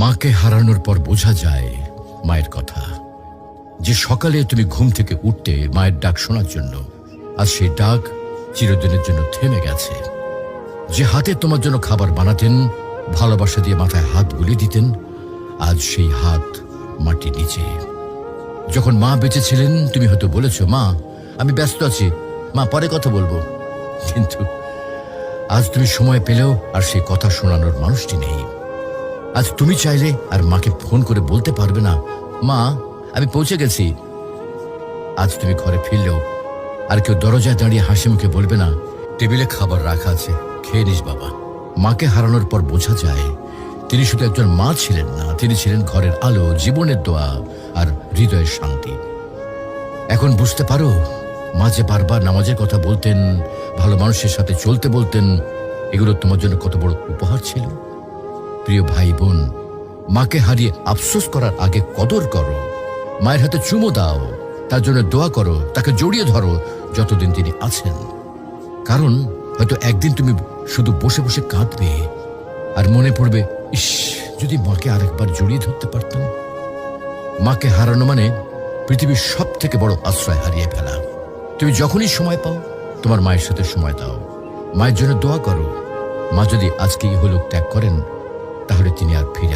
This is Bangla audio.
মাকে হারানোর পর বোঝা যায় মায়ের কথা। যে সকালে তুমি ঘুম থেকে উঠতে মায়ের ডাক শোনার জন্য, আজ সেই ডাক চিরদিনের জন্য থেমে গেছে। যে হাতে তোমার জন্য খাবার বানাতেন, ভালোবাসা দিয়ে মাথায় হাত বুলিয়ে দিতেন, আজ সেই হাত মাটির নিচে। যখন মা বেঁচে ছিলেন তুমি হয়তো বলেছ, মা আমি ব্যস্ত আছি, মা পরে কথা বলবো। কিন্তু আজ তুমি সময় পেলেও আর সেই কথা শোনানোর মানুষটি নেই। আজ তুমি চাইলে আর মাকে ফোন করে বলতে পারবে না, মা আমি পৌঁছে গেছি। আজ তুমি ঘরে ফিরলেও আর কেউ দরজায় দাঁড়িয়ে হাসি মুখে বলবে না, টেবিলে খাবার রাখা আছে, খেয়ে নিস বাবা। মাকে হারানোর পর বোঝা যায় তিনি শুধু একজন মা ছিলেন না, তিনি ছিলেন ঘরের আলো, জীবনের দোয়া আর হৃদয়ের শান্তি। এখন বুঝতে পারো মা যে বারবার নামাজের কথা বলতেন, ভালো মানুষের সাথে চলতে বলতেন, এগুলো তোমার জন্য কত বড় উপহার ছিল। প্রিয় ভাই বোন, মাকে হারিয়ে আফসোস করার আগে কদর করো। মায়ের হাতে চুমো দাও, তার জন্য দোয়া করো, তাকে জড়িয়ে ধরো যতদিন তিনি আছেন। কারণ হয়তো একদিন তুমি শুধু বসে বসে কাঁদবে আর মনে পড়বে, ইস যদি মাকে আরেকবার জড়িয়ে ধরতে পারতাম। মাকে হারানো মানে পৃথিবীর সব থেকে বড় আশ্রয় হারিয়ে ফেলা। তুমি যখনই সময় পাও তোমার মায়ের সাথে সময় দাও, মায়ের জন্য দোয়া করো। মা যদি আজকে ইহলোক ত্যাগ করেন তাহলে তিনি আর ফিরে